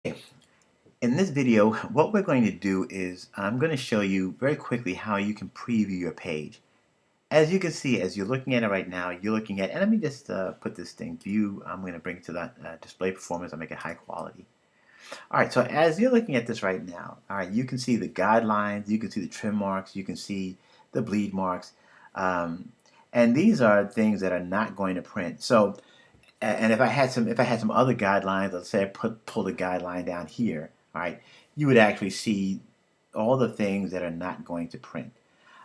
In this video, what we're going to do is I'm going to show you very quickly how you can preview your page. As you can see, as you're looking at it right now, you're looking at, and let me just put this thing, view, I'm going to bring it to that display performance, I'll make it high quality. All right, so as you're looking at this right now, all right, you can see the guidelines, you can see the trim marks, you can see the bleed marks, um, and these are things that are not going to print. So, and if I had some other guidelines, let's say I pull the guideline down here, all right, you would actually see all the things that are not going to print.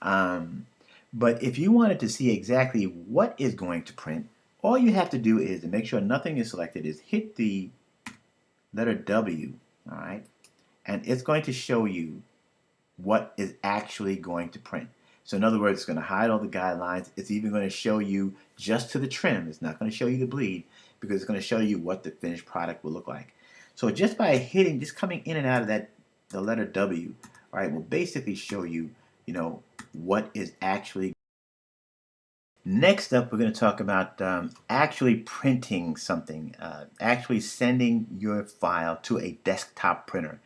Um, but if you wanted to see exactly what is going to print, all you have to do is to make sure nothing is selected is hit the letter W, all right, and it's going to show you what is actually going to print. So in other words, it's going to hide all the guidelines. It's even going to show you just to the trim. It's not going to show you the bleed because it's going to show you what the finished product will look like. So just by hitting, just coming in and out of the letter W, all right, will basically show you, what is actually. Next up, we're going to talk about actually printing something, actually sending your file to a desktop printer.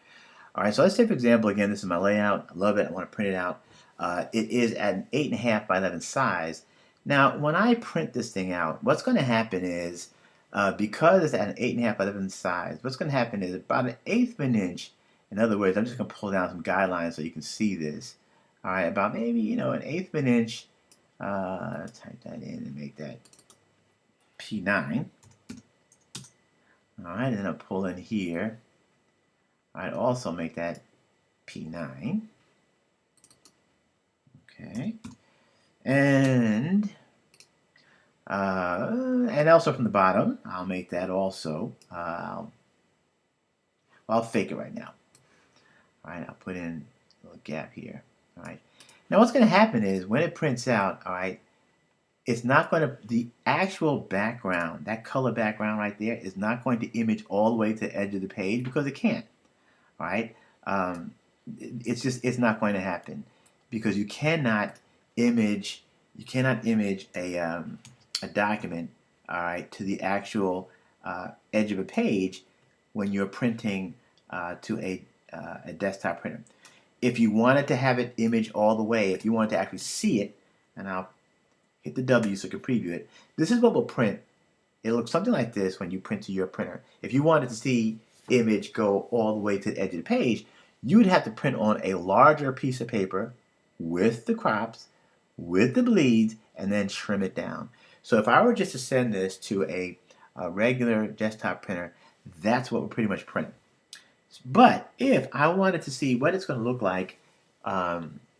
All right, so let's say, for example, again, this is my layout. I love it. I want to print it out. It is at an 8.5 by 11 size. Now, when I print this thing out, what's going to happen is, because it's at an 8.5 by 11 size, what's going to happen is about an eighth of an inch. In other words, I'm just going to pull down some guidelines so you can see this. All right, about maybe, an eighth of an inch. Type that in and make that P9. All right, and then I'll pull in here. I'd also make that P9. Okay. And also from the bottom, I'll make that also. I'll fake it right now. All right, I'll put in a little gap here. All right. Now what's going to happen is when it prints out, all right, it's not going to, the actual background, that color background right there is not going to image all the way to the edge of the page because it can't. All right. It's not going to happen because you cannot image a document, all right, to the actual edge of a page when you're printing to a desktop printer. If you wanted to have it image all the way, if you wanted to actually see it, and I'll hit the W so you can preview it, this is what will print. It looks something like this when you print to your printer. If you wanted to see image go all the way to the edge of the page, you would have to print on a larger piece of paper with the crops, with the bleeds, and then trim it down. So if I were just to send this to a regular desktop printer, that's what would pretty much print. But if I wanted to see what it's going to look like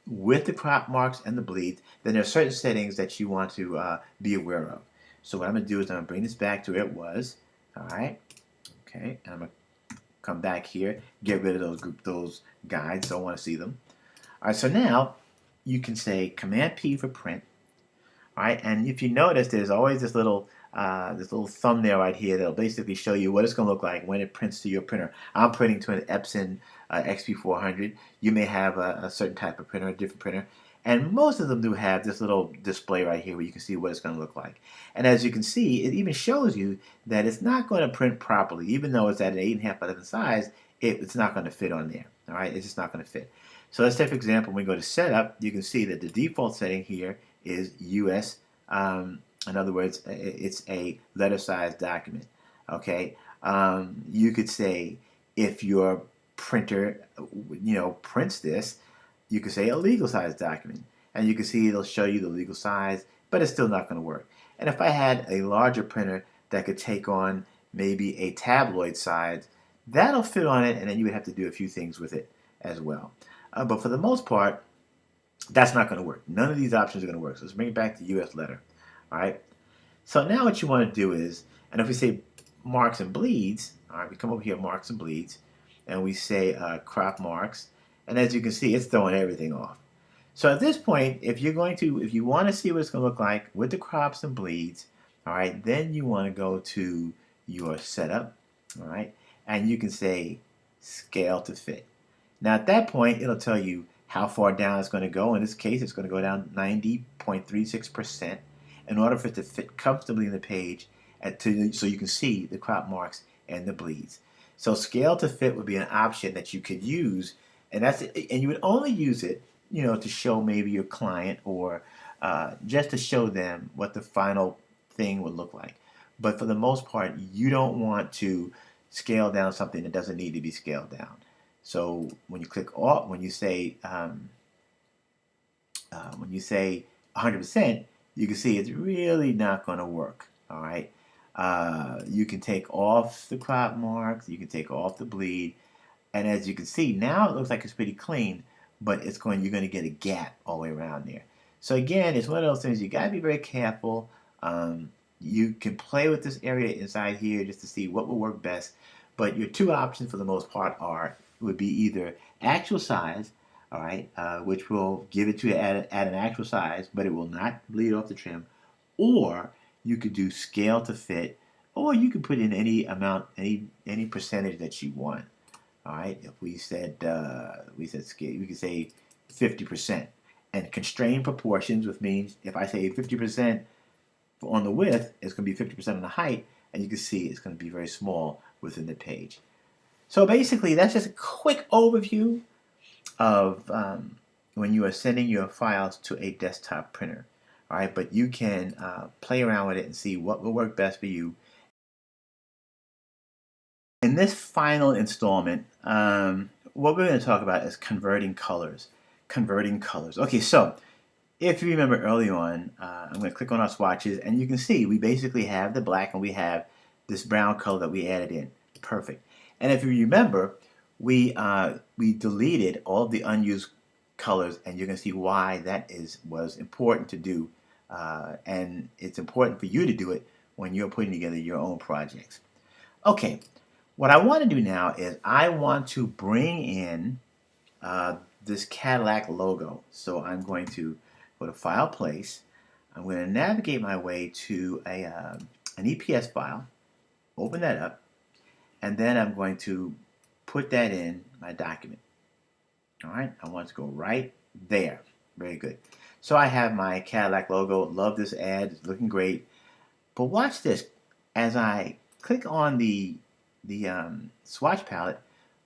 with the crop marks and the bleeds, then there are certain settings that you want to be aware of. So what I'm going to do is I'm going to bring this back to where it was. All right. Okay. And I'm going to come back here, get rid of those guides. Don't want to see them. All right. So now you can say Command P for print. All right. And if you notice, there's always this little thumbnail right here that'll basically show you what it's going to look like when it prints to your printer. I'm printing to an Epson XP400. You may have a certain type of printer, a different printer. And most of them do have this little display right here where you can see what it's going to look like. And as you can see, it even shows you that it's not going to print properly. Even though it's at an 8.5 by 11 size, it's not going to fit on there. All right, it's just not going to fit. So let's say, for example, when we go to Setup, you can see that the default setting here is US. In other words, it's a letter-sized document. Okay, you could say if your printer, prints this, you could say a legal-sized document, and you can see it'll show you the legal size, but it's still not going to work. And if I had a larger printer that could take on maybe a tabloid size, that'll fit on it, and then you would have to do a few things with it as well. But for the most part, that's not going to work. None of these options are going to work. So let's bring it back to US letter. All right. So now what you want to do is, and if we say marks and bleeds, all right, we come over here, marks and bleeds, and we say crop marks, and as you can see, it's throwing everything off. So at this point, if you want to see what it's going to look like with the crops and bleeds, all right, then you want to go to your setup, all right, and you can say scale to fit. Now at that point, it'll tell you how far down it's going to go. In this case, it's going to go down 90.36% in order for it to fit comfortably in the page so you can see the crop marks and the bleeds. So scale to fit would be an option that you could use, and you would only use it, to show maybe your client or just to show them what the final thing would look like. But for the most part, you don't want to scale down something that doesn't need to be scaled down. So when you click off, when you say 100%, you can see it's really not going to work. All right. You can take off the crop marks, you can take off the bleed, and as you can see now it looks like it's pretty clean, but you're going to get a gap all the way around there. So again, it's one of those things you got to be very careful. You can play with this area inside here just to see what will work best. But your two options for the most part would be either actual size, all right, which will give it to you at an actual size, but it will not bleed off the trim, or you could do scale to fit, or you could put in any amount, any percentage that you want. All right, if we said scale, we could say 50%, and constrained proportions, which means if I say 50% on the width, it's going to be 50% on the height, and you can see it's going to be very small within the page. So basically, that's just a quick overview of when you are sending your files to a desktop printer. All right, but you can play around with it and see what will work best for you. In this final installment, what we're going to talk about is converting colors. Converting colors. Okay, so if you remember early on, I'm going to click on our swatches, and you can see we basically have the black and we have this brown color that we added in. Perfect. And if you remember, we deleted all of the unused colors, and you're going to see why that was important to do, and it's important for you to do it when you're putting together your own projects. Okay, what I want to do now is I want to bring in this Cadillac logo. So I'm going to go to File, Place. I'm going to navigate my way to an EPS file, open that up, and then I'm going to put that in my document. All right, I want to go right there. Very good. So I have my Cadillac logo. Love this ad. It's looking great. But watch this. As I click on the swatch palette,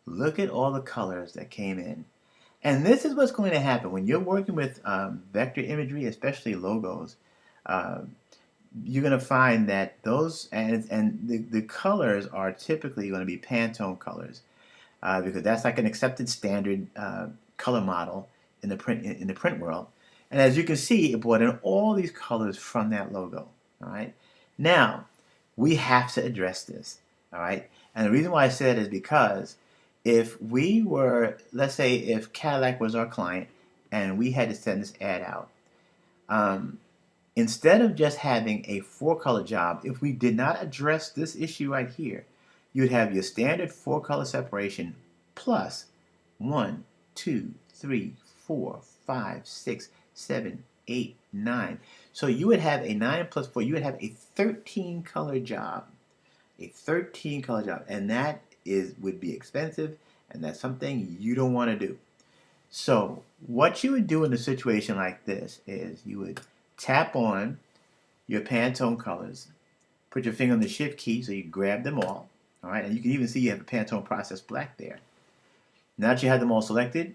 look at all the colors that came in. And this is what's going to happen when you're working with vector imagery, especially logos. You're going to find that those the colors are typically going to be Pantone colors, because that's like an accepted standard color model in the print world. And as you can see, it brought in all these colors from that logo. All right. Now we have to address this. All right. And the reason why I said is because if we were, let's say, if Cadillac was our client and we had to send this ad out, instead of just having a 4-color job, if we did not address this issue right here, you'd have your standard 4-color separation plus 1, 2, 3, 4, 5, 6, 7, 8, 9. So you would have a 9 plus 4, you would have a 13-color job. A 13-color job. And that would be expensive, and that's something you don't want to do. So what you would do in a situation like this is you would tap on your Pantone colors, put your finger on the shift key so you grab them all right, and you can even see you have a Pantone Process Black there. Now that you have them all selected,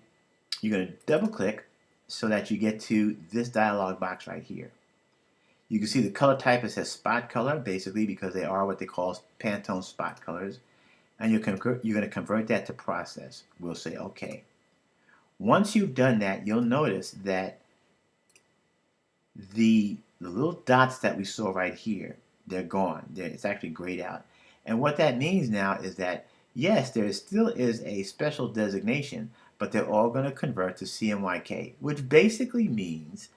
you're going to double click so that you get to this dialog box right here. You can see the color type, it says spot color, basically because they are what they call Pantone spot colors. And you're going to convert that to process. We'll say OK. Once you've done that, you'll notice that the little dots that we saw right here, they're gone. It's actually grayed out. And what that means now is that, yes, there still is a special designation, but they're all going to convert to CMYK, which basically means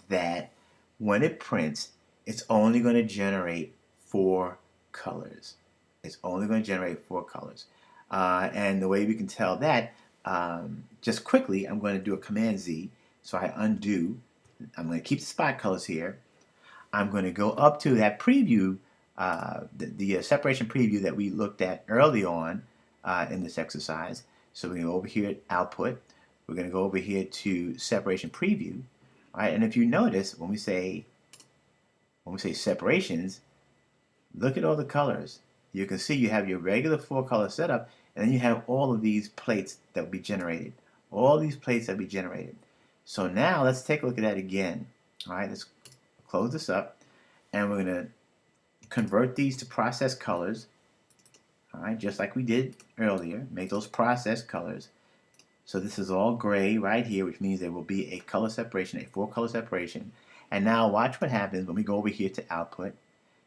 that when it prints, it's only going to generate 4 colors. It's only going to generate 4 colors. And the way we can tell that, just quickly, I'm going to do a Command Z. So I undo. I'm going to keep the spot colors here. I'm going to go up to that preview, the separation preview that we looked at early on in this exercise. So we're going to go over here at Output. We're going to go over here to Separation Preview. All right, and if you notice, when we say separations, look at all the colors. you can see you have your regular 4-color setup, and then you have all of these plates that will be generated. All these plates that will be generated. So now let's take a look at that again. All right, let's close this up, and we're going to convert these to process colors. All right, just like we did earlier, make those process colors. So this is all gray right here, which means there will be a color separation, a 4-color separation. And now watch what happens when we go over here to output,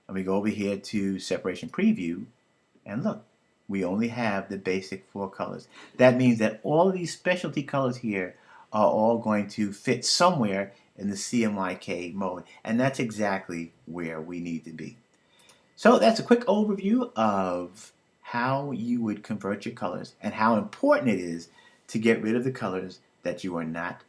and we go over here to separation preview, and look, we only have the basic 4 colors. That means that all of these specialty colors here are all going to fit somewhere in the CMYK mode, and that's exactly where we need to be. So that's a quick overview of how you would convert your colors and how important it is to get rid of the colors that you are not